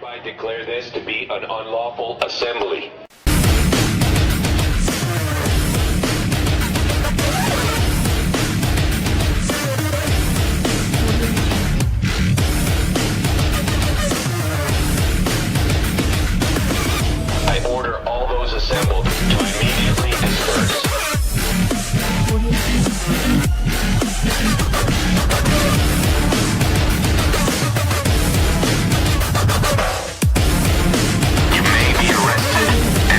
hereby declare this to be an unlawful assembly. I order all those assembled to immediately disperse. You may be arrested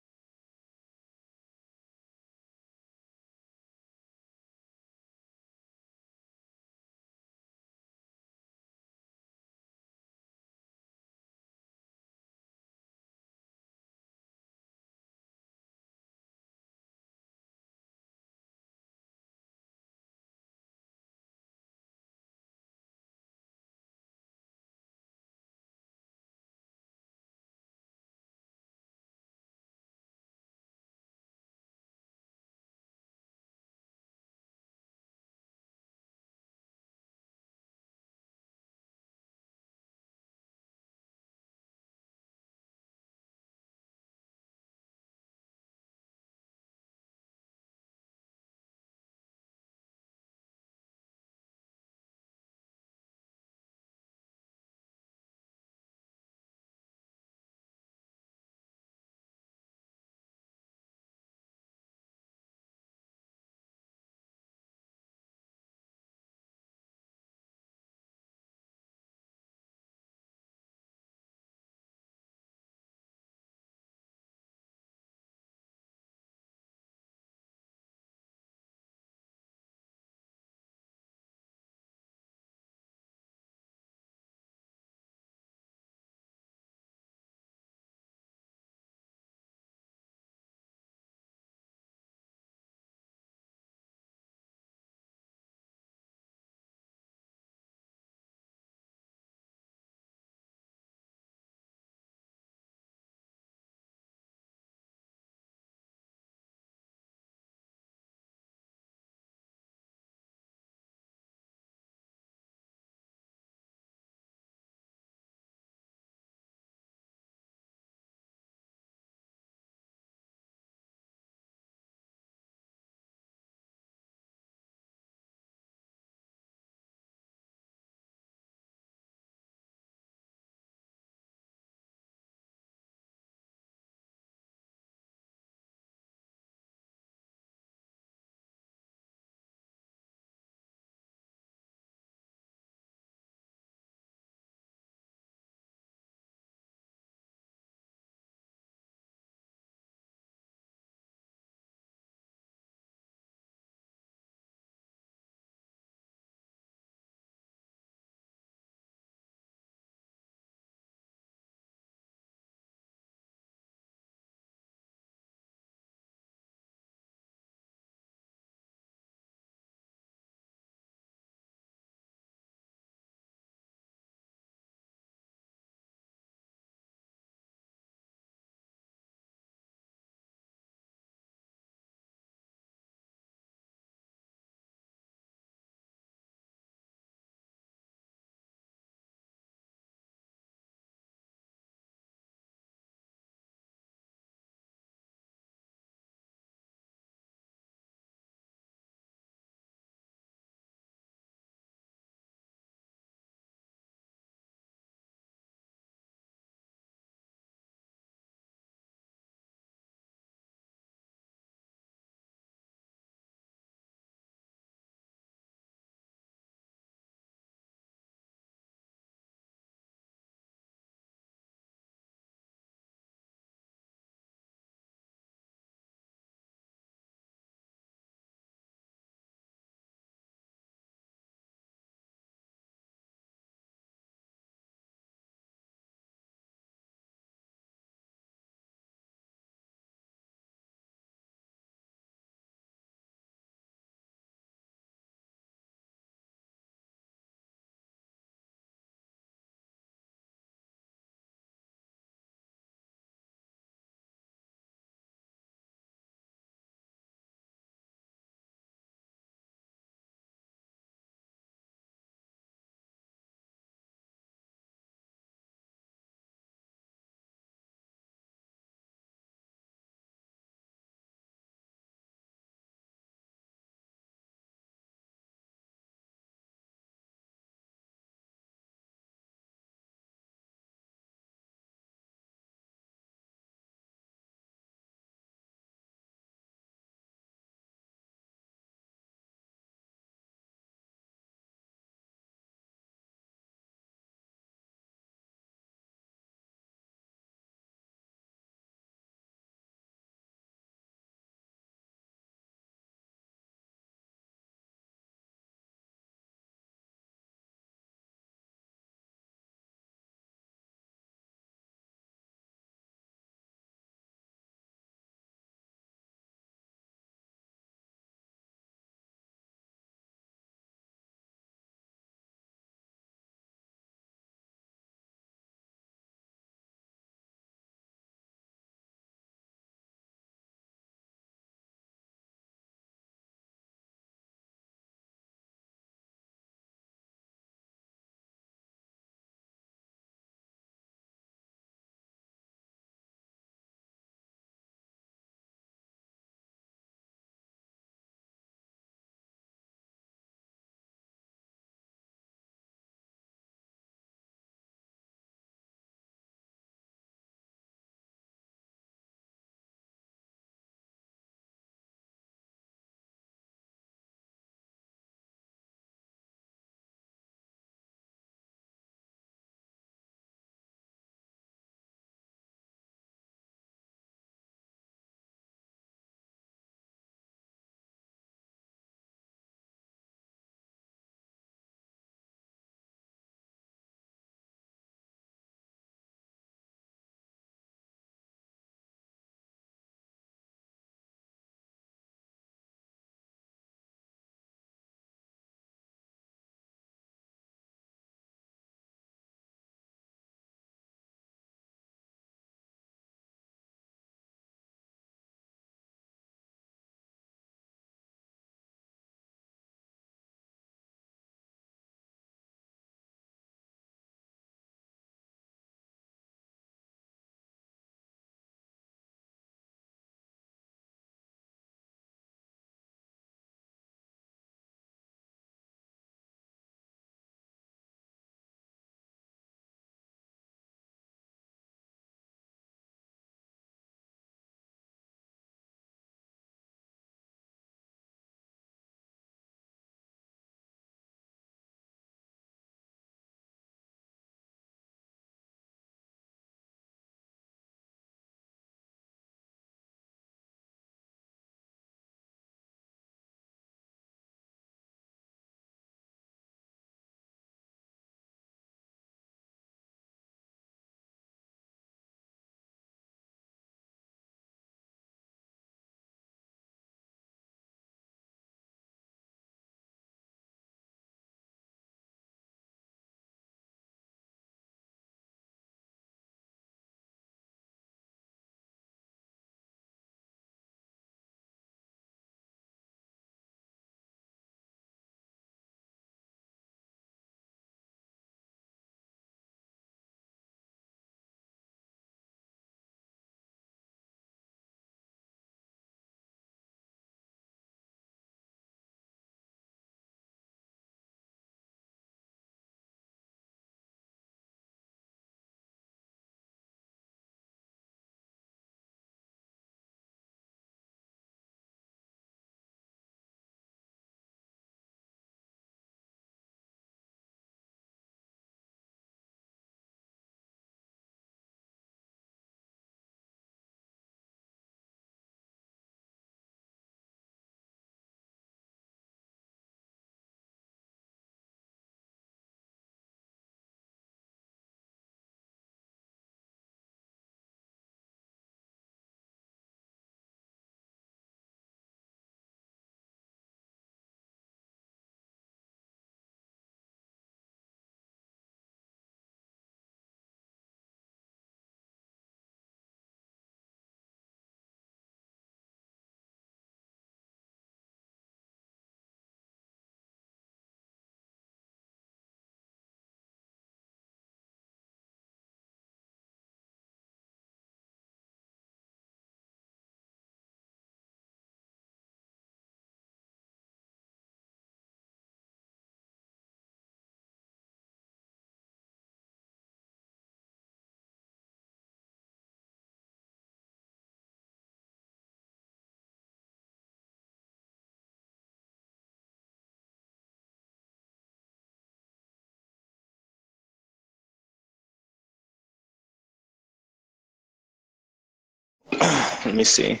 Let me see.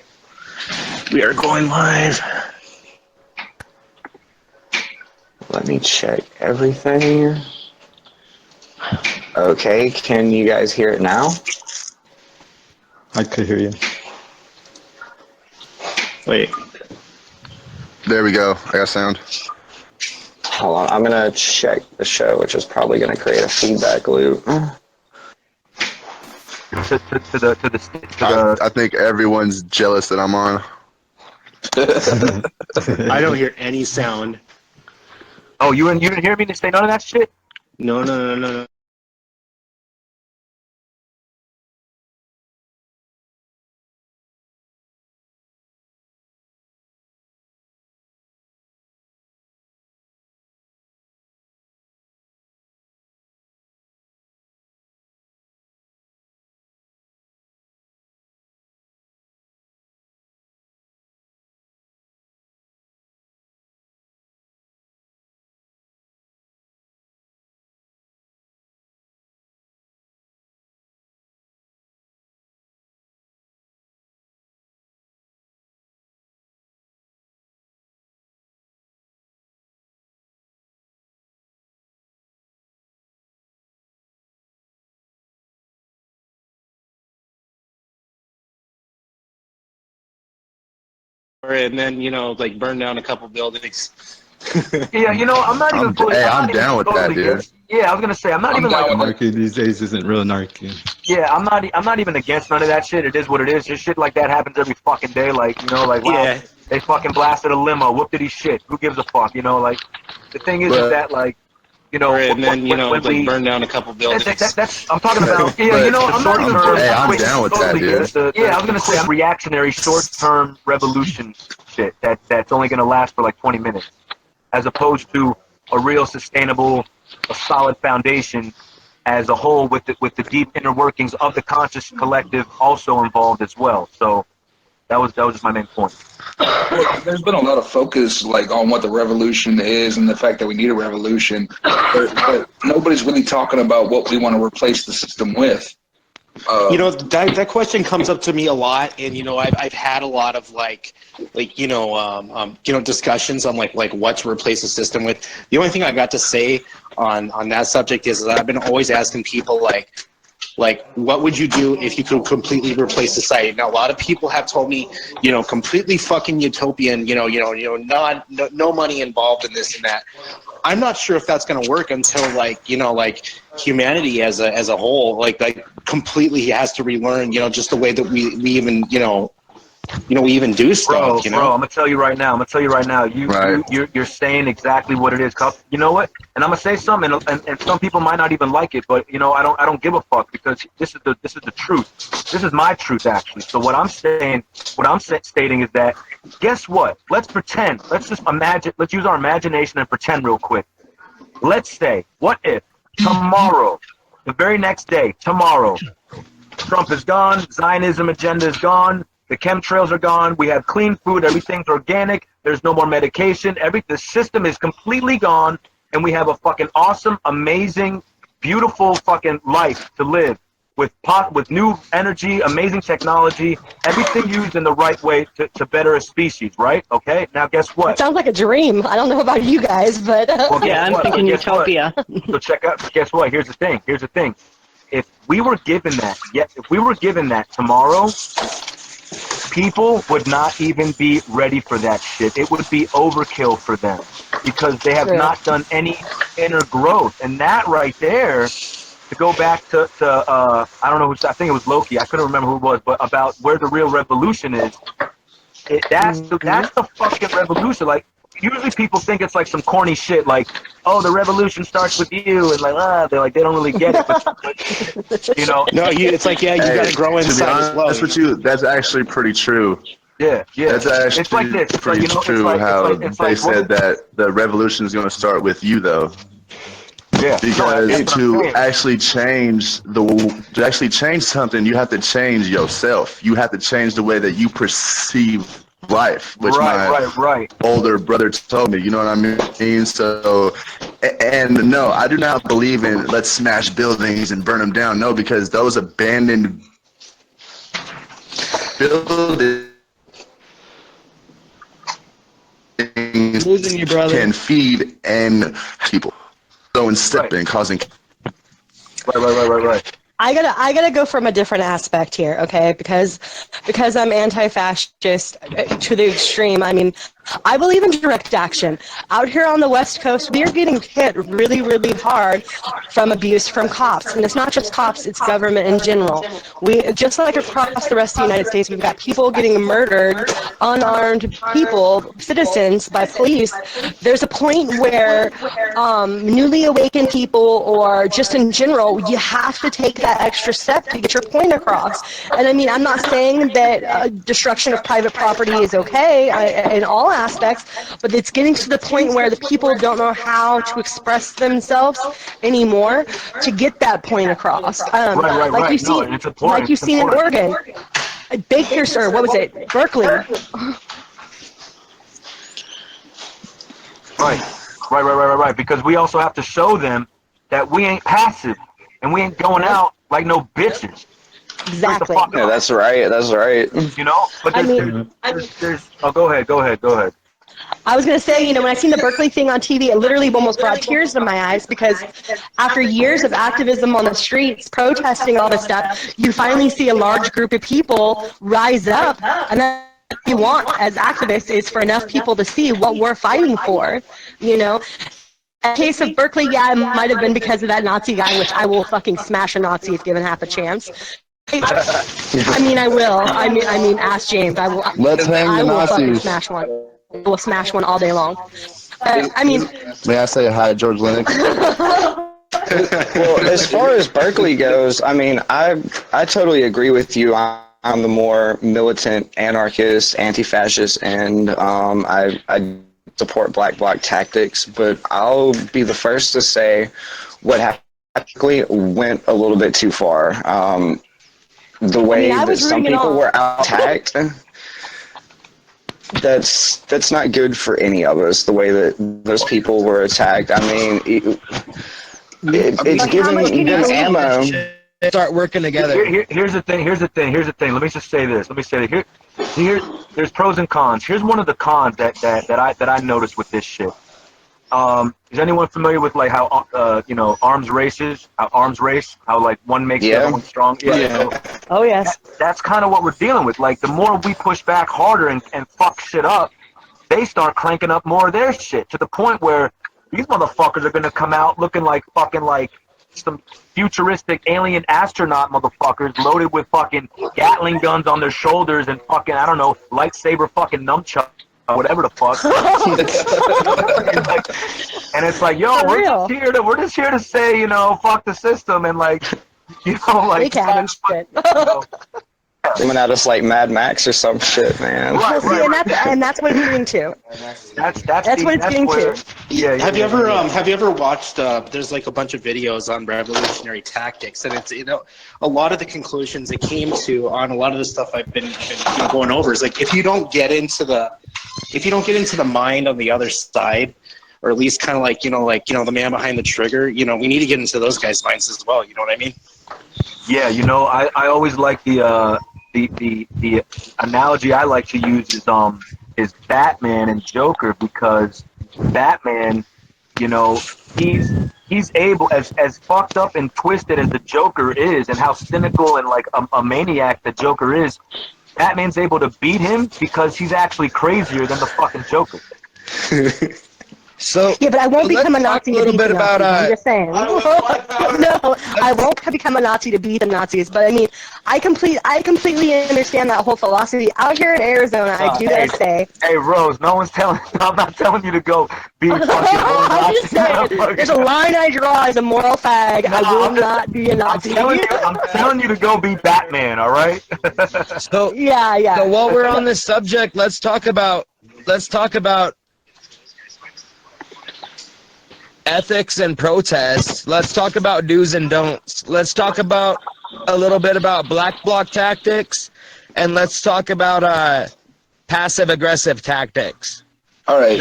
We are going live. Let me check everything. Okay, can you guys hear it now? I could hear you. Wait. There we go. I got sound. Hold on, I'm gonna check the show, which is probably gonna create a feedback loop. I think everyone's jealous that I'm on. I don't hear any sound. Oh, you didn't hear me to say none of that shit? No. And then, like burn down a couple buildings. Yeah, I'm not even fully. I'm down with that, dude. Against, yeah, I was gonna say I'm not even like Anarchy these days isn't real anarchy. Yeah, I'm not even against none of that shit. It is what it is. Just shit like that happens every fucking day. Like wow, Yeah. they fucking blasted a limo. Whoop did he shit? Who gives a fuck? Like the thing is that like And then, when like burn down a couple buildings. That's I'm talking about. Yeah, I'm not even. I'm down with that, dude. Yeah, I was gonna say reactionary, short-term revolution shit that's only gonna last for like 20 minutes, as opposed to a real sustainable, a solid foundation as a whole with the deep inner workings of the conscious collective also involved as well. So that was just my main point. Well, there's been a lot of focus like on what the revolution is and the fact that we need a revolution, but nobody's really talking about what we want to replace the system with. That question comes up to me a lot, and I've had a lot of discussions on like what to replace the system with. The only thing I got to say on that subject is that I've been always asking people like what would you do if you could completely replace society? Now a lot of people have told me, completely fucking utopian, no money involved in this and that. I'm not sure if that's going to work until like humanity as a whole like completely has to relearn, just the way that we even we even do stuff. Bro, I'm gonna tell you right now. You're saying exactly what it is. You know what? And I'm gonna say something, and some people might not even like it, but I don't give a fuck because this is the truth. This is my truth actually. So what I'm stating is that guess what? Let's pretend. Let's just imagine. Let's use our imagination and pretend real quick. Let's say, what if tomorrow, the very next day, tomorrow, Trump is gone, Zionism agenda is gone. The chemtrails are gone. We have clean food. Everything's organic. There's no more medication. The system is completely gone, and we have a fucking awesome, amazing, beautiful fucking life to live with new energy, amazing technology, everything used in the right way to better a species. Right? Okay. Now, guess what? It sounds like a dream. I don't know about you guys, but Well, yeah, I'm thinking utopia. So check out. Guess what? Here's the thing. If we were given that tomorrow, people would not even be ready for that shit. It would be overkill for them because they have not done any inner growth. And that right there, to go back to I don't know I think it was Loki. I couldn't remember who it was, but about where the real revolution is. That's the fucking revolution. Like usually people think it's like some corny shit, like oh the revolution starts with you, and they don't really get it. But No, it's like you gotta grow inside as well. That's what that's actually pretty true. Yeah. That's actually it's like this. It's pretty like, true how they said that the revolution is going to start with you, though. Yeah. Because to actually change something, you have to change yourself. You have to change the way that you perceive life, which my older brother told me. You know what I mean? So, and no, I do not believe in let's smash buildings and burn them down. No, because those abandoned building Losing you, brother. can feed and people. So instead of causing. Right. I gotta go from a different aspect here, okay? Because I'm anti-fascist to the extreme. I mean, I believe in direct action. Out here on the West Coast, we are getting hit really, really hard from abuse from cops, and it's not just cops; it's government in general. We just like across the rest of the United States, we've got people getting murdered, unarmed people, citizens by police. There's a point where newly awakened people, or just in general, you have to take that extra step to get your point across. And I mean, I'm not saying that destruction of private property is okay in all aspects, but it's getting to the point where the people don't know how to express themselves anymore to get that point across. Like you see, like you've seen in Oregon, Baker, sir, what was it, Berkeley? Right. Because we also have to show them that we ain't passive and we ain't going out like no bitches. Exactly. Yeah, that's right. You know, but there's oh, go ahead. I was going to say, you know, when I seen the Berkeley thing on TV, it literally almost brought tears to my eyes, because after years of activism on the streets, protesting all this stuff, you finally see a large group of people rise up, and then what you want as activists is for enough people to see what we're fighting for, you know. In the case of Berkeley, yeah, it might have been because of that Nazi guy, which I will fucking smash a Nazi if given half a chance. I mean, I will. I mean, ask James. I will. Let's hang the I will fucking Nazis. smash one. I will smash one all day long. I mean, May I say hi, George Lennox? Well, as far as Berkeley goes, I mean, I totally agree with you. I'm the more militant anarchist, anti-fascist, and I support black bloc tactics. But I'll be the first to say what actually went a little bit too far. The way that some people were attacked. That's not good for any of us. The way that those people were attacked. I mean, it's giving them ammo. Start working together. Here's the thing. Let me just say this. There's pros and cons. Here's one of the cons that I noticed with this shit. Is anyone familiar with like how arms race? How like one makes the other one strong? Yeah. Oh yes. That's kind of what we're dealing with. Like the more we push back harder and fuck shit up, they start cranking up more of their shit to the point where these motherfuckers are gonna come out looking like fucking like some futuristic alien astronaut motherfuckers loaded with fucking Gatling guns on their shoulders and fucking, I don't know, lightsaber fucking nunchuck. Whatever the fuck. And it's like, yo, we're just here to say, you know, fuck the system and like, you know, like shit. Coming at us like Mad Max or some shit, man. And that's what it's getting to. That's what it's getting to. Yeah. Have you ever watched? There's like a bunch of videos on revolutionary tactics, and it's, you know, a lot of the conclusions it came to on a lot of the stuff I've been going over is like, if you don't get into the mind on the other side, or at least kind of like, the man behind the trigger, you know, we need to get into those guys' minds as well. You know what I mean? Yeah, you know, I always like the analogy I like to use is Batman and Joker, because Batman, you know, he's able, as fucked up and twisted as the Joker is, and how cynical and like a maniac the Joker is, Batman's able to beat him because he's actually crazier than the fucking Joker. So yeah, but I won't become a Nazi to beat the Nazis. I'm just saying. No, I won't become a Nazi to beat the Nazis. But I mean, I completely understand that whole philosophy. Out here in Arizona, I do gotta say. Hey, Rose, I'm not telling you to go be fucking I'm just saying, there's a line I draw as a moral fag. I will not be a Nazi. I'm telling you to go be Batman. All right. So yeah. So while we're on this subject, let's talk about ethics and protests. Let's talk about do's and don'ts. Let's talk about a little bit about black bloc tactics, and let's talk about passive aggressive tactics. All right.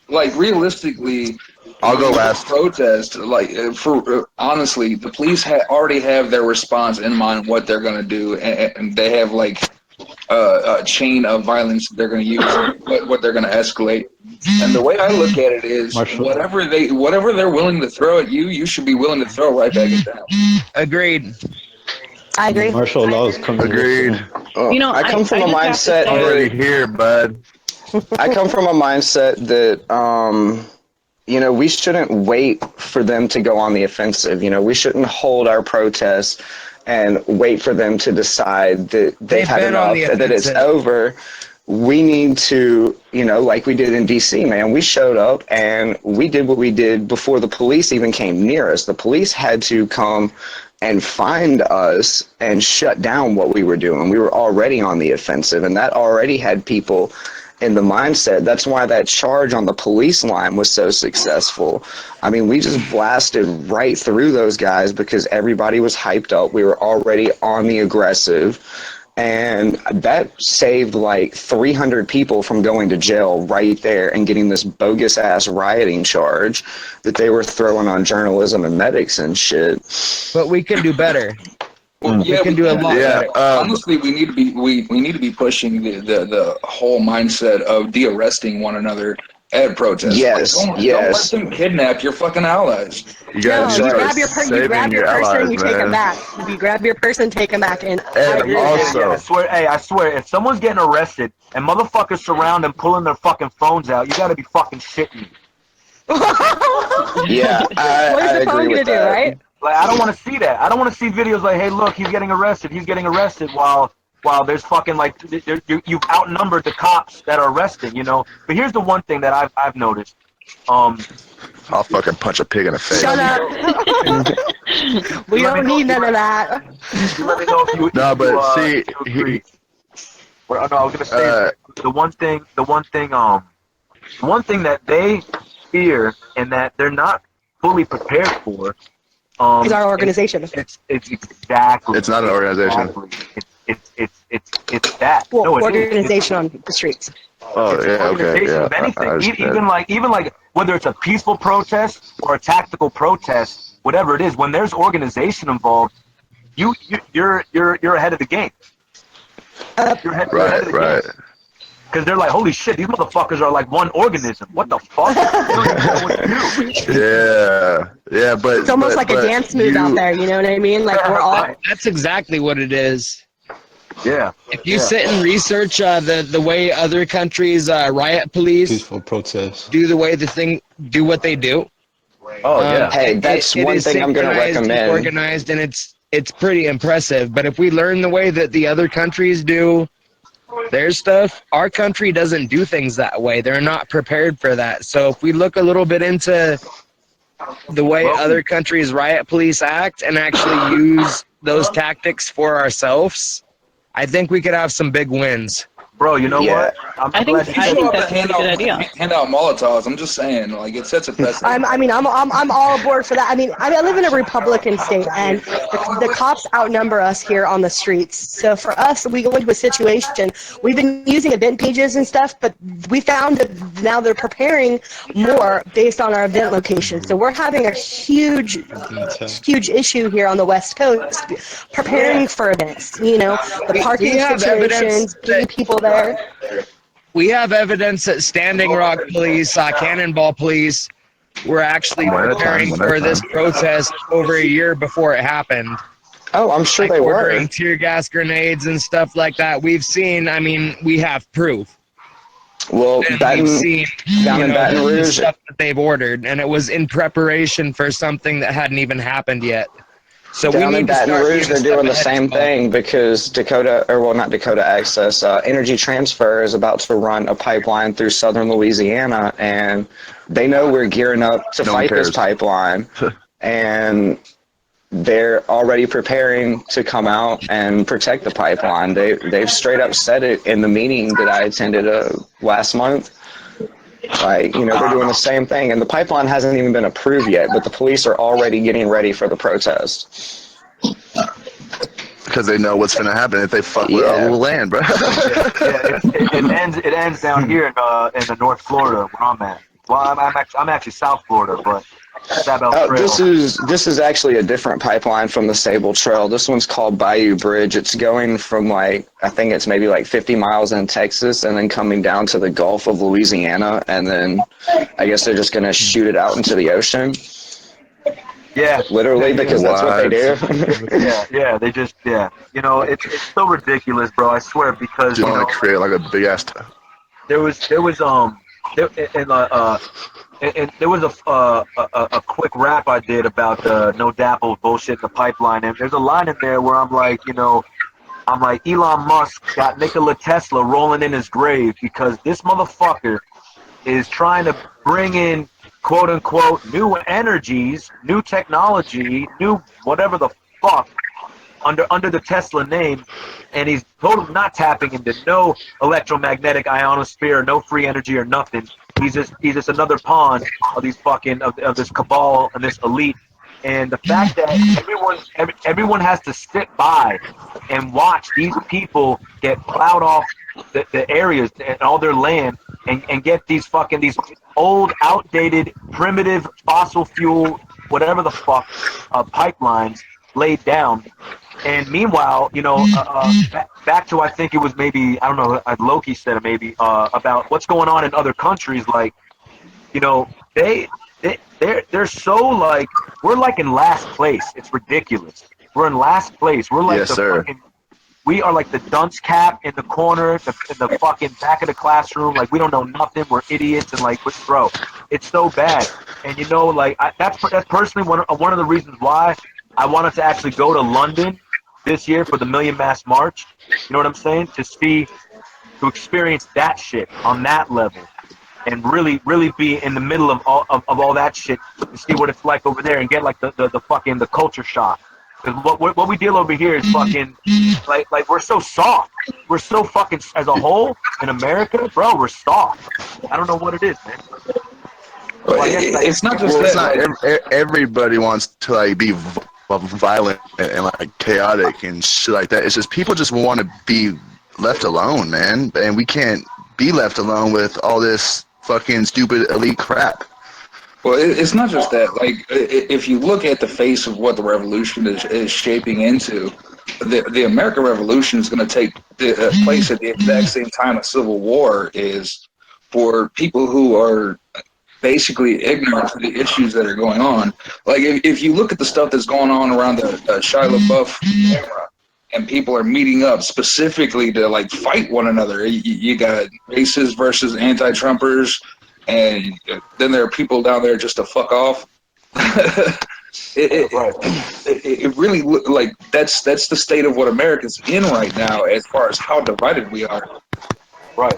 Like realistically, I'll go last. Protest, like honestly, the police already have their response in mind, what they're gonna do, and they have like chain of violence they're going to use, what they're going to escalate. And the way I look at it is, Marshall. whatever they're willing to throw at you, you should be willing to throw right back at them. Agreed. I agree. Martial law is coming. Agreed. Well, You know, I come from a just have to mindset say- Already that here, bud. I come from a mindset that you know, we shouldn't wait for them to go on the offensive. You know, we shouldn't hold our protests and wait for them to decide that they've had been on enough, the that it's offensive. over. We need to, you know, like we did in DC, man. We showed up and we did what we did before the police even came near us. The police had to come and find us and shut down what we were doing. We were already on the offensive, and that already had people in the mindset. That's why that charge on the police line was so successful. I mean, we just blasted right through those guys because everybody was hyped up. We were already on the aggressive. And that saved like 300 people from going to jail right there and getting this bogus ass rioting charge that they were throwing on journalism and medics and shit. But we can do better. Well, We can do a lot better. Honestly, we need to be we need to be pushing the whole mindset of de-arresting one another at protests. Yes, Like, don't yes. let them kidnap your fucking allies. You No, guys you are grab your saving your person, allies, you take them man. back. You grab your person, take them back, and I And agree with also- that. I swear, if someone's getting arrested and motherfuckers surround and pulling their fucking phones out, you gotta be fucking shitting me. Yeah, I What is the agree phone gonna with do, that. right? Like, I don't want to see that. I don't want to see videos like, hey, look, he's getting arrested, while there's fucking, like, you've outnumbered the cops that are arresting, you know? But here's the one thing that I've noticed. I'll fucking punch a pig in the face. Shut up. We don't need none of that. You let me know if you No, but see, if you agree. Well, no, I was gonna say the one thing that they fear and that they're not fully prepared for Is our organization. It's exactly. It's not an organization. It's that. Well, No, it is. organization on the streets. Oh, It's yeah, okay, organization yeah. of anything. I understand. Even like whether it's a peaceful protest or a tactical protest, whatever it is, when there's organization involved, you're ahead of the game. You're ahead of the Right. game. Because they're like, holy shit, these motherfuckers are like one organism. What the fuck? They don't even know what to do. Yeah, but It's almost like a dance move out there, you know what I mean? Like, we're all. That's exactly what it is. Yeah. If you sit and research the way other countries riot police Peaceful protest. do what they do. Oh yeah. Hey, that's one is thing I'm gonna synchronized and recommend. Organized, and it's pretty impressive. But if we learn the way that the other countries do their stuff, our country doesn't do things that way. They're not prepared for that. So if we look a little bit into the way other countries' riot police act and actually use those tactics for ourselves, I think we could have some big wins. Bro, you know what? I think that's a pretty good idea. Hand out Molotovs. I'm just saying, like, it sets a precedent. I'm all aboard for that. I mean, I live in a Republican state, and the cops outnumber us here on the streets. So for us, we go into a situation. We've been using event pages and stuff, but we found that now they're preparing more based on our event location. So we're having a huge issue here on the West Coast, preparing for events. You know, the parking situations, getting people there. We have evidence that Standing Rock Police, Cannonball Police, were actually preparing for this protest over a year before it happened. Oh, I'm sure Like they were. ordering tear gas grenades and stuff like that. We've seen, I mean, we have proof. Well, And we've seen down in Baton the Rouge, stuff that they've ordered, and it was in preparation for something that hadn't even happened yet. So we down in need to Baton start Rouge, being they're a doing the step same ahead. thing because not Dakota Access, Energy Transfer is about to run a pipeline through southern Louisiana, and they know we're gearing up to No one fight this cares. pipeline, and they're already preparing to come out and protect the pipeline. They've straight up said it in the meeting that I attended last month. Like, you know, they're doing the same thing, and the pipeline hasn't even been approved yet, but the police are already getting ready for the protest. Because they know what's going to happen if they fuck with Yeah. land, bro. It ends down here in the North Florida where I'm at. Well, I'm actually South Florida, but This is actually a different pipeline from the Sable Trail. This one's called Bayou Bridge. It's going from I think it's maybe 50 miles in Texas and then coming down to the Gulf of Louisiana, and then I guess they're just going to shoot it out into the ocean. Yeah. Literally, because that's what they do. yeah. They just, You know, it's so ridiculous, bro. I swear, because you want to create like a big ass. There was a quick rap I did about the no dapple bullshit in the pipeline, and there's a line in there where I'm like, Elon Musk got Nikola Tesla rolling in his grave because this motherfucker is trying to bring in quote unquote new energies, new technology, new whatever the fuck under the Tesla name, and he's totally not tapping into no electromagnetic ionosphere, no free energy or nothing. He's just another pawn of these of this cabal and this elite. And the fact that everyone has to sit by and watch these people get plowed off the areas and all their land and get these old, outdated, primitive fossil fuel, whatever the fuck, pipelines laid down. And meanwhile, back to, I think it was maybe, I don't know, Loki said it maybe, about what's going on in other countries. Like, they're so we're in last place. It's ridiculous. We're in last place. We're we are like the dunce cap in the corner, in the fucking back of the classroom. Like, we don't know nothing. We're idiots. And bro, it's so bad. And that's personally one of the reasons why I wanted to actually go to London this year for the Million Mass March. You know what I'm saying? To experience that shit on that level, and really be in the middle of all that shit to see what it's like over there and get the culture shock. Because what we deal over here is fucking we're so soft. We're so fucking, as a whole in America, bro. We're soft. I don't know what it is, man. It's not just that. Everybody wants to be violent and chaotic and shit like that. It's just people just want to be left alone, man. And we can't be left alone with all this fucking stupid elite crap. Well, it's not just that. If you look at the face of what the revolution is shaping into, the American Revolution is going to take place at the exact same time a civil war is, for people who are basically ignorant of the issues that are going on. If you look at the stuff that's going on around the Shia LaBeouf camera, and people are meeting up specifically to fight one another. You got racists versus anti-Trumpers, and then there are people down there just to fuck off. It really that's the state of what America's in right now, as far as how divided we are. Right.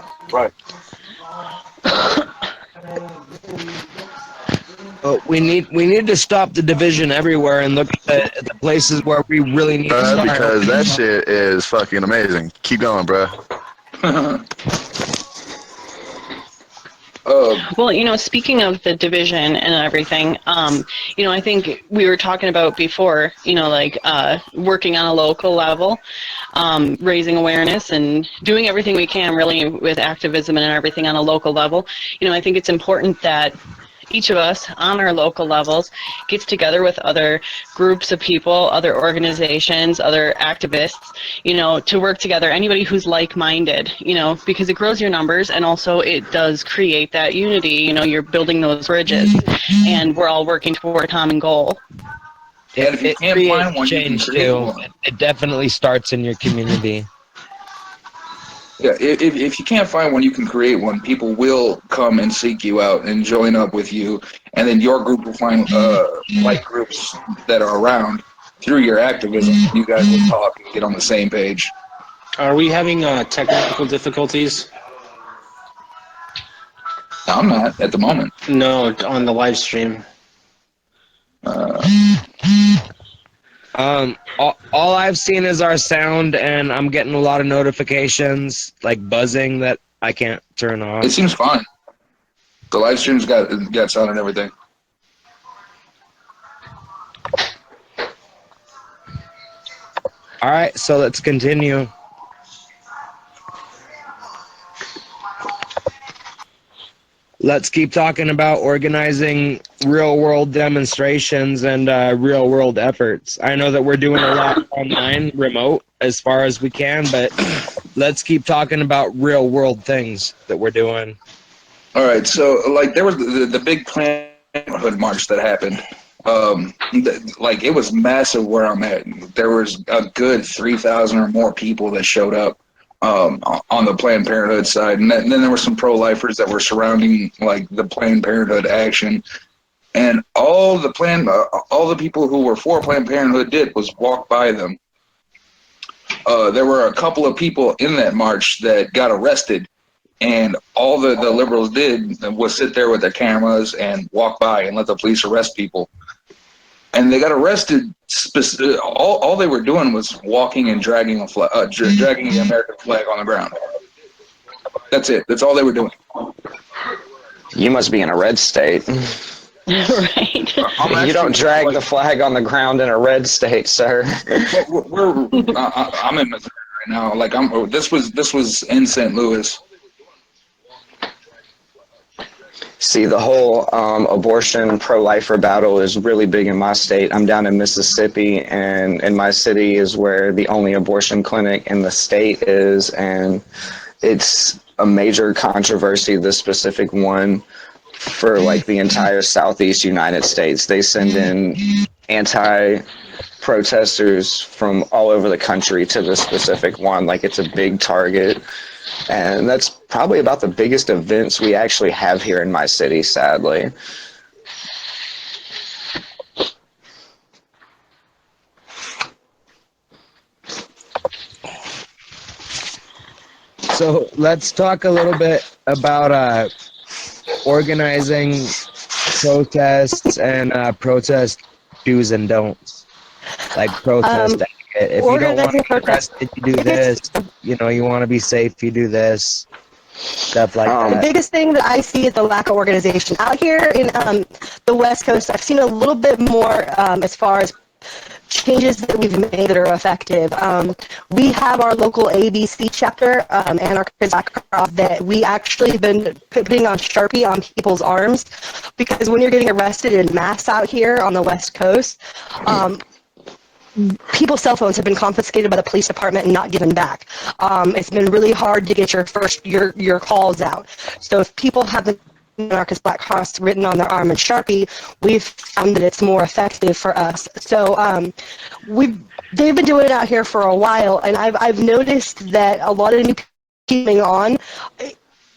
We need to stop the division everywhere and look at the places where we really need to start. Because that shit is fucking amazing. Keep going, bro. Well, speaking of the division and everything, I think we were talking about before, working on a local level, raising awareness and doing everything we can really with activism and everything on a local level. I think it's important that each of us on our local levels gets together with other groups of people, other organizations, other activists, to work together, anybody who's like-minded, because it grows your numbers, and also it does create that unity. You're building those bridges, and we're all working toward a common goal. If you can't find one, change too. It definitely starts in your community. Yeah, if you can't find one, you can create one. People will come and seek you out and join up with you, and then your group will find like groups that are around through your activism. You guys will talk and get on the same page. Are we having technical difficulties? No, I'm not at the moment. No, on the live stream. All I've seen is our sound, and I'm getting a lot of notifications, buzzing, that I can't turn off. It seems fine. The live stream's got sound and everything. All right, so let's continue. let's keep talking about organizing real world demonstrations and real world efforts. I know that we're doing a lot online, remote, as far as we can, but let's keep talking about real world things that we're doing. All right, so like there was the big Planned Parenthood march that happened. Like it was massive where I'm at. There was a good 3,000 or more people that showed up on the Planned Parenthood side, and then there were some pro-lifers that were surrounding like the Planned Parenthood action. And all the people who were for Planned Parenthood did was walk by them. There were a couple of people in that march that got arrested. And all the liberals did was sit there with their cameras and walk by and let the police arrest people. And they got arrested. All they were doing was walking and dragging dragging the American flag on the ground. That's it. That's all they were doing. You must be in a red state. Right. You don't drag the flag on the ground in a red state, sir. I'm in Missouri right now. Like this was in St. Louis. See, the whole abortion pro-lifer battle is really big in my state. I'm down in Mississippi, and in my city is where the only abortion clinic in the state is, and it's a major controversy, this specific one, for like the entire southeast United States. They send in anti-protesters from all over the country to this specific one. Like, it's a big target. And that's probably about the biggest events we actually have here in my city, sadly. So let's talk a little bit about organizing protests and protest do's and don'ts. Like protest etiquette. If you don't want to be arrested, you do this. You know, you want to be safe, you do this. Stuff like that. The biggest thing that I see is the lack of organization. Out here in the West Coast, I've seen a little bit more as far as changes that we've made that are effective. We have our local ABC chapter, Anarchist Black Cross, that we actually have been putting on Sharpie on people's arms, because when you're getting arrested in mass out here on the West Coast, people's cell phones have been confiscated by the police department and not given back. It's been really hard to get your calls out. So if people have the Anarchist Black Cross written on their arm in Sharpie, we've found that it's more effective for us. So they've been doing it out here for a while, and I've noticed that a lot of new people coming on,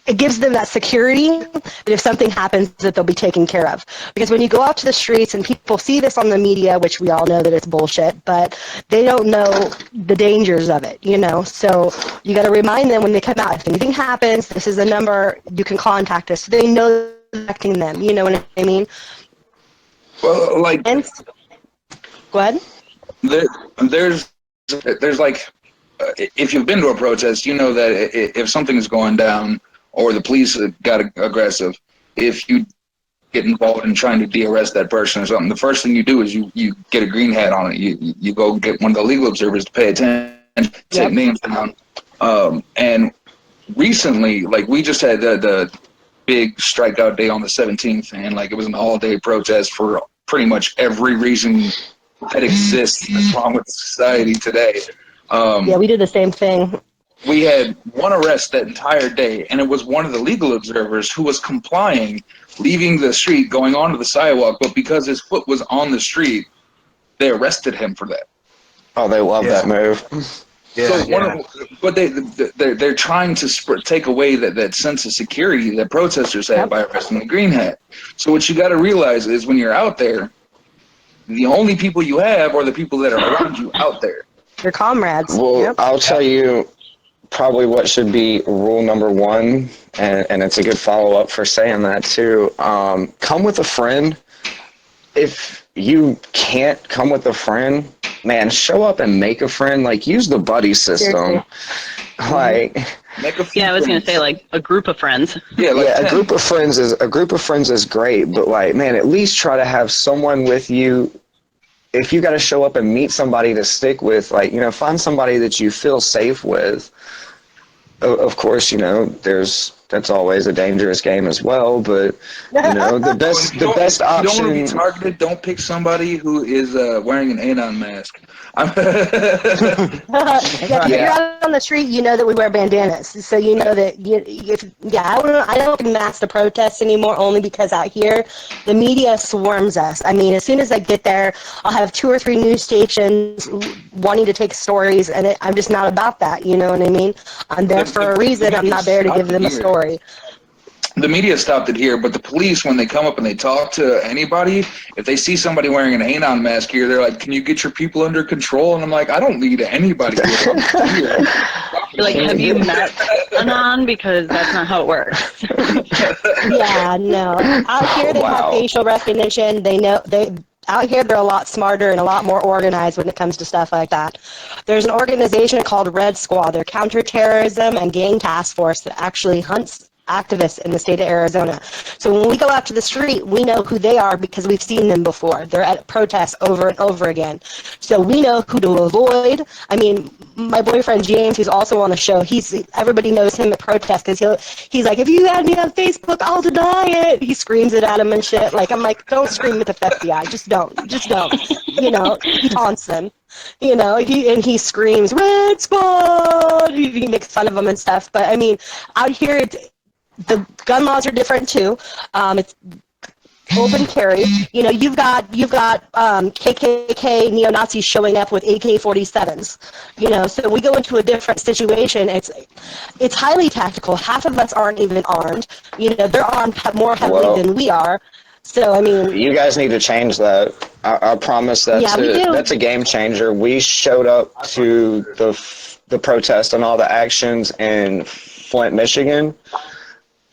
it gives them that security that if something happens that they'll be taken care of. Because when you go out to the streets and people see this on the media, which we all know that it's bullshit, but they don't know the dangers of it, you know. So you got to remind them when they come out, if anything happens, this is the number, you can contact us. So they know protecting them, you know what I mean? Well, like, and, go ahead. There's like, if you've been to a protest, you know that if something's going down, or the police got aggressive, if you get involved in trying to de-arrest that person or something, the first thing you do is you get a green hat on it. You go get one of the legal observers to pay attention, take names down. And recently, like, we just had the big strikeout day on the 17th, and like it was an all-day protest for pretty much every reason that exists that's wrong with society today. Yeah, we did the same thing. We had one arrest that entire day, and it was one of the legal observers who was complying, leaving the street, going onto the sidewalk, but because his foot was on the street, they arrested him for that. Oh, they love that move. Yeah, but they're trying to take away that sense of security that protesters have by arresting the green hat. So what you got to realize is when you're out there, the only people you have are the people that are around you out there. Your comrades. Well, I'll tell you probably what should be rule number one, and it's a good follow-up for saying that too. Come with a friend. If you can't come with a friend, man, show up and make a friend. Like, use the buddy system. Like, I was gonna say, like, a group of friends. A group of friends is great, but like, man, at least try to have someone with you. If you got to show up and meet somebody to stick with, like, you know, find somebody that you feel safe with. Of course, you know, there's that's always a dangerous game as well. But the best If you option. don't want to be targeted, don't pick somebody who is wearing an anon mask. If you're out on the street, you know that we wear bandanas, so you know that I don't mask the protests anymore, only because out here the media swarms us. I mean, as soon as I get there, I'll have 2 or 3 news stations wanting to take stories, and I'm just not about that. You know what I mean? I'm there for a reason. I'm not there to give them a story. The media stopped it here, but the police, when they come up and they talk to anybody, if they see somebody wearing an anon mask here, they're like, "Can you get your people under control?" And I'm like, "I don't need anybody here." You're like, have you met Anon? Because that's not how it works. Yeah, no. Out here they have facial recognition. They know out here they're a lot smarter and a lot more organized when it comes to stuff like that. There's an organization called Red Squad. They're counterterrorism and gang task force that actually hunts activists in the state of Arizona. So when we go out to the street, we know who they are because we've seen them before. They're at protests over and over again. So we know who to avoid. I mean, my boyfriend James, who's also on the show, everybody knows him at protests because he's like, if you add me on Facebook, I'll deny it. He screams it at him and shit. Like, I'm like, don't scream at the FBI. Just don't. He taunts them. He screams, Red Squad! He makes fun of them and stuff. But, I mean, out here, the gun laws are different, too. It's open carry. You've got KKK neo-Nazis showing up with AK-47s. So we go into a different situation. It's highly tactical. Half of us aren't even armed. They're armed more heavily than we are. So, I mean, you guys need to change that. I promise that's a game changer. We showed up to the protest and all the actions in Flint, Michigan,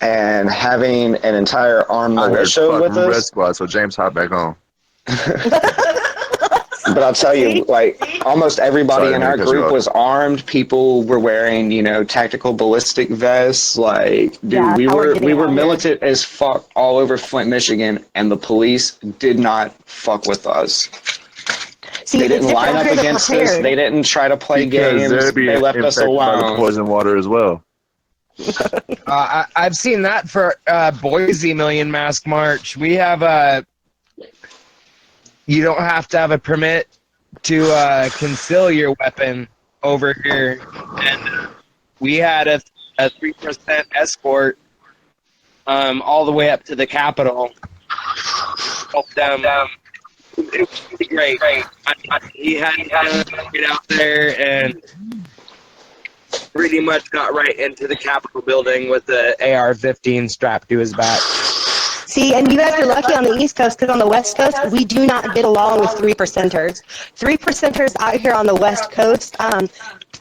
and having an entire armed militia with us. Red Squad, so James hop back on. But I'll tell you, almost everybody in our group was armed. People were wearing, tactical ballistic vests. We were militant as fuck all over Flint, Michigan, and the police did not fuck with us. They didn't line up against us. They didn't try to play games. They left us alone. By the poison water as well. I've seen that for Boise Million Mask March. We have you don't have to have a permit to conceal your weapon over here, and we had a 3% escort all the way up to the Capitol. Help them. It was pretty great. He had to get out there and pretty much got right into the Capitol building with the AR-15 strapped to his back. See, and you guys are lucky on the East Coast because on the West Coast, we do not get along with 3%ers. 3%ers out here on the West Coast,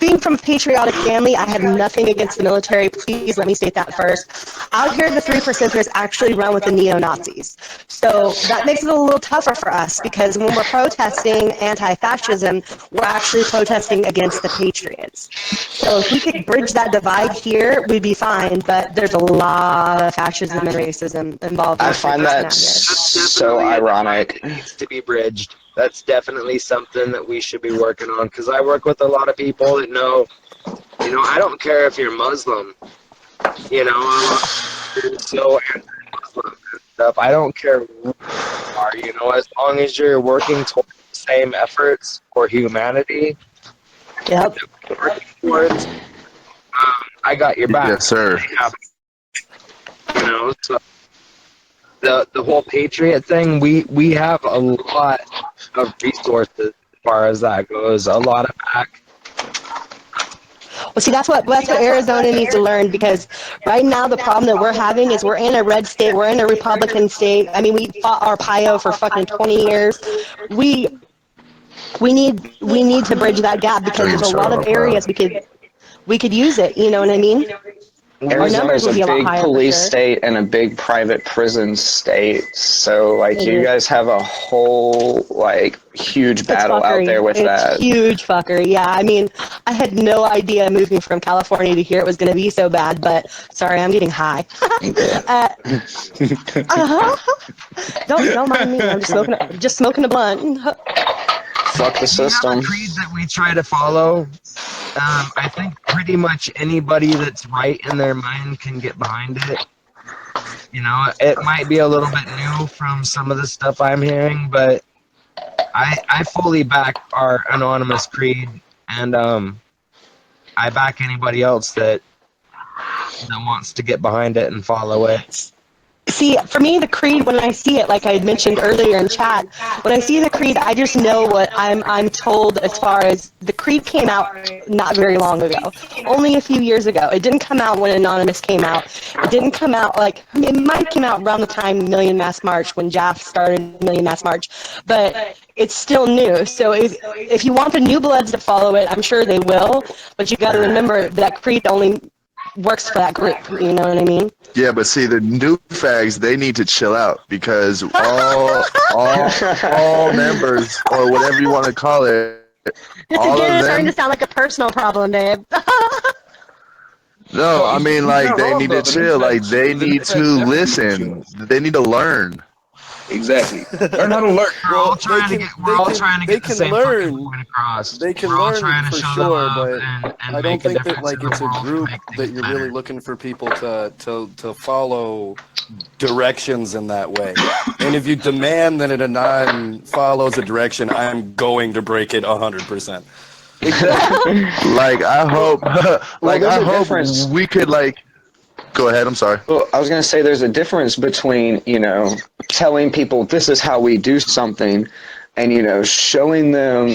being from a patriotic family, I have nothing against the military. Please let me state that first. Out here, the 3%ers actually run with the neo-Nazis. So that makes it a little tougher for us because when we're protesting anti-fascism, we're actually protesting against the patriots. So if we could bridge that divide here, we'd be fine, but there's a lot of fascism and racism involved. I find that so ironic. It needs to be bridged. That's definitely something that we should be working on because I work with a lot of people that know, I don't care if you're Muslim, I'm so anti-Muslim and stuff. I don't care who you are, as long as you're working towards the same efforts for humanity. Yep. Towards, I got your back. Yes, sir. So the whole Patriot thing, we have a lot of resources as far as that goes. A lot of back. Well, see, that's what Arizona needs to learn because right now the problem that we're having is we're in a red state, we're in a Republican state. I mean, we fought Arpaio for fucking 20 years. We need to bridge that gap because there's a lot of areas we could use it. You know what I mean? Arizona's a big police state and a big private prison state, so you guys have a whole huge battle out there with that. It's huge fuckery. Yeah, I mean, I had no idea moving from California to here it was going to be so bad, but sorry, I'm getting high. Don't mind me. I'm just smoking a blunt. Fuck the system. We have a creed that we try to follow. I think pretty much anybody that's right in their mind can get behind it. You know, it might be a little bit new from some of the stuff I'm hearing, but I fully back our anonymous creed, and I back anybody else that wants to get behind it and follow it. See, for me, the creed, when I see it, like I had mentioned earlier in chat, when I see the creed, I just know what I'm told as far as the creed came out not very long ago, only a few years ago. It didn't come out when Anonymous came out. It didn't come out it might have come out around the time Million Mass March, when Jaff started Million Mass March, but it's still new. So if you want the new bloods to follow it, I'm sure they will, but you got to remember that creed only works for that group, you know what I mean? Yeah, but see, the new fags, they need to chill out because all members, or whatever you want to call it, all Again, of it's starting them. to sound like a personal problem, babe. No, I mean, like, they need to The new chill. Like, fags- they the new need fags to definitely listen. They need to learn. Exactly. Learn how to learn. We're all trying to get the same learn. fucking point across. They can We're all learn trying to for show the sure, love but and I don't make a think that difference like in it's the a world to group make that things you're better. really looking for people to follow directions in that way. And if you demand that a non follows a direction, I'm going to break it 100%. Like, I hope, like, there's I a hope difference. we could, like, go ahead. I'm sorry. Well, I was going to say there's a difference between, telling people this is how we do something and, showing them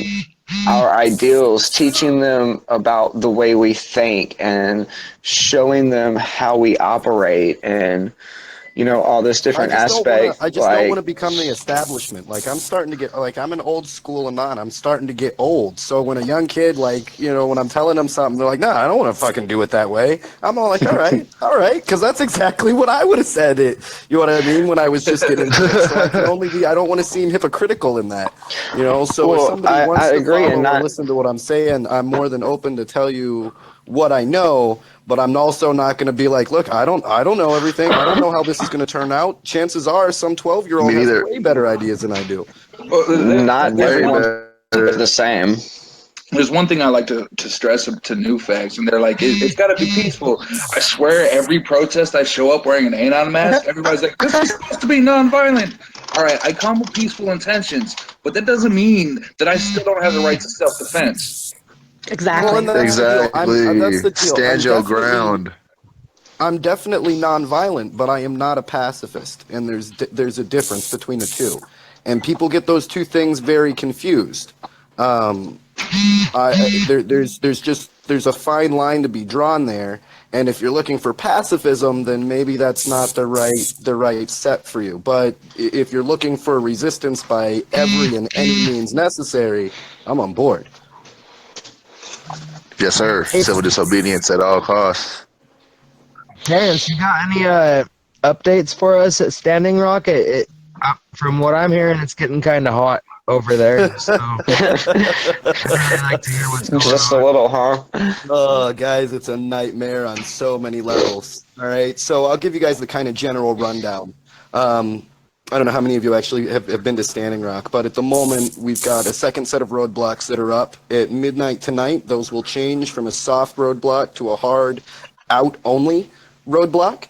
our ideals, teaching them about the way we think and showing them how we operate and, all this different aspect. I just don't want to become the establishment. Like, I'm starting to get, like, I'm an old school anon. I'm starting to get old. So when a young kid, like, when I'm telling them something, they're like, nah, I don't want to fucking do it that way. I'm all like, all right, because that's exactly what I would have said it. You know what I mean? When I was just getting into it. So I don't want to seem hypocritical in that, So if somebody wants I to agree, follow and or not. listen to what I'm saying, I'm more than open to tell you what I know, but I'm also not going to be like, look, I don't know everything. I don't know how this is going to turn out. Chances are some 12-year-old Me has neither. way better ideas than I do. Not Way everyone's better. the same. There's one thing I like to stress to new fags, and they're like, it's got to be peaceful. I swear, every protest I show up wearing an Anon mask, everybody's like, this is supposed to be nonviolent. All right, I come with peaceful intentions, but that doesn't mean that I still don't have the right to self-defense. Exactly. Well, and that's Exactly. the deal. Stand your ground. I'm definitely nonviolent, but I am not a pacifist, and there's a difference between the two, and people get those two things very confused. There's a fine line to be drawn there, and if you're looking for pacifism, then maybe that's not the right set for you. But if you're looking for resistance by every and any means necessary, I'm on board. Yes, sir. Civil disobedience at all costs. Terrence, you got any updates for us at Standing Rock? From what I'm hearing, it's getting kind of hot over there. So I'd really like to hear what's going Just on. a little, huh? Oh, guys, it's a nightmare on so many levels. All right, so I'll give you guys the kind of general rundown. I don't know how many of you actually have been to Standing Rock, but at the moment, we've got a second set of roadblocks that are up. At midnight tonight, those will change from a soft roadblock to a hard out-only roadblock.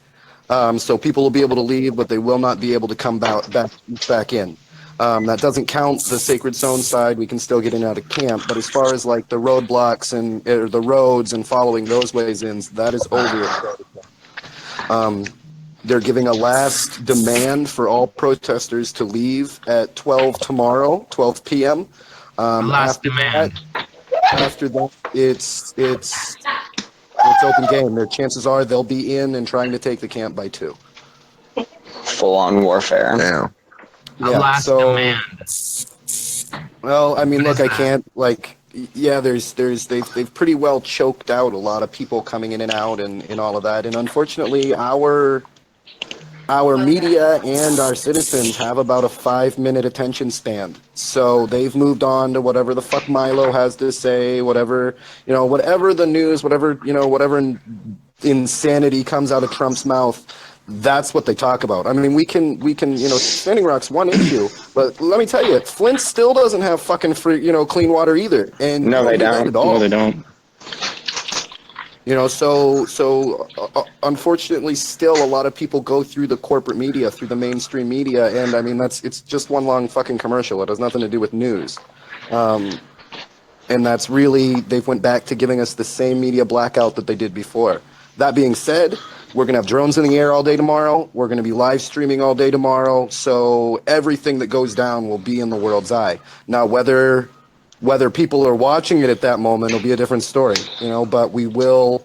So people will be able to leave, but they will not be able to come back in. That doesn't count the Sacred Zone side. We can still get in and out of camp. But as far as like the roadblocks and the roads and following those ways in, that is over. They're giving a last demand for all protesters to leave at 12 tomorrow, 12 p.m. Last demand. After that, it's open game. Their chances are they'll be in and trying to take the camp by 2. Full-on warfare. Damn. Last demand. Well, I mean, look, I can't they've pretty well choked out a lot of people coming in and out and all of that, and unfortunately, our media and our citizens have about a 5-minute attention span. So they've moved on to whatever the fuck Milo has to say, whatever the news, whatever insanity comes out of Trump's mouth. That's what they talk about. I mean, we can, Standing Rock's one issue, but let me tell you, Flint still doesn't have fucking free, clean water either. And No, they don't. At all. No, they don't. You know, so unfortunately, still a lot of people go through the corporate media, through the mainstream media, and I mean it's just one long fucking commercial. It has nothing to do with news, and that's really they've went back to giving us the same media blackout that they did before. That being said, we're gonna have drones in the air all day tomorrow. We're gonna be live streaming all day tomorrow. So everything that goes down will be in the world's eye. Now, whether people are watching it at that moment will be a different story, you know. But we will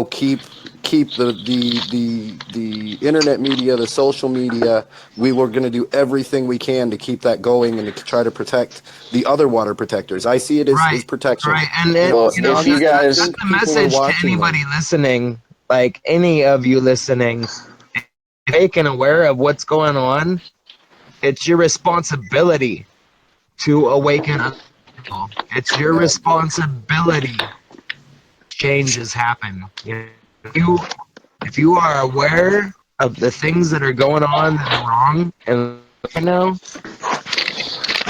keep the internet media, the social media. We were going to do everything we can to keep that going and to try to protect the other water protectors. I see it as protection. Right, and Well, you know, if you guys, that's the message to anybody listening. Like any of you listening, awake and aware of what's going on. It's your responsibility to awaken other people. It's your responsibility. Changes happen. You know, if you are aware of the things that are going on that are wrong and right now,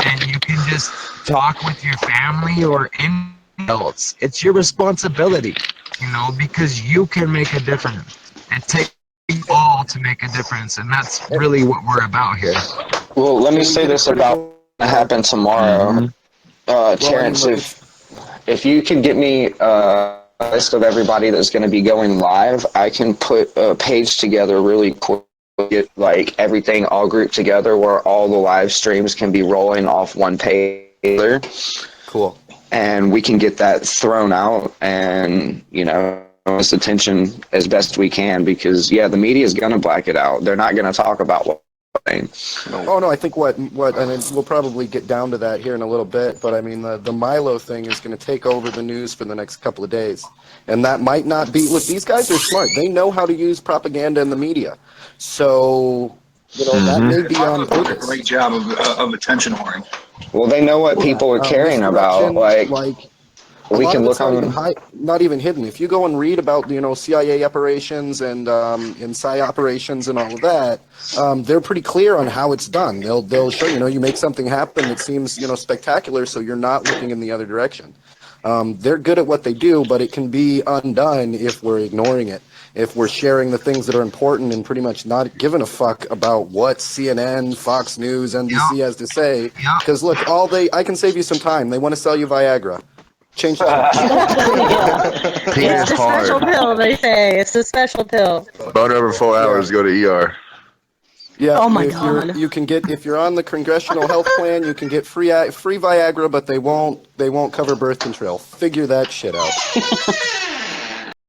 and you can just talk with your family or anyone else, it's your responsibility, you know, because you can make a difference. It takes all to make a difference, and that's really what we're about here. well, let me say this about what happened tomorrow. Terrence, if you can get me a list of everybody that's going to be going live, I can put a page together really quick, get like everything all grouped together where all the live streams can be rolling off one page. Cool. And we can get that thrown out and, you know, us attention as best we can, because the media is going to black it out. They're not going to talk about what. Oh no, I think what and we'll probably get down to that here in a little bit, but I mean the Milo thing is going to take over the news for the next couple of days, and that might not be. Look, these guys are smart. They know how to use propaganda in the media, so you know that may be on Does a purpose. great job of attention whoring. Well, they know what people are caring about. Like we can look on. Not even hidden. If you go and read about CIA operations and PSY operations and all of that, they're pretty clear on how it's done. They'll show you make something happen that seems spectacular, so you're not looking in the other direction. They're good at what they do, but it can be undone if we're ignoring it. If we're sharing the things that are important and pretty much not giving a fuck about what CNN, Fox News, NBC has to say. Because look, I can save you some time. They want to sell you Viagra. Change the It's a special pill, they say. It's a special pill. About every 4 hours, go to ER. Yeah. Oh my God. You can get, if you're on the Congressional Health Plan, you can get free Viagra, but they won't cover birth control. Figure that shit out.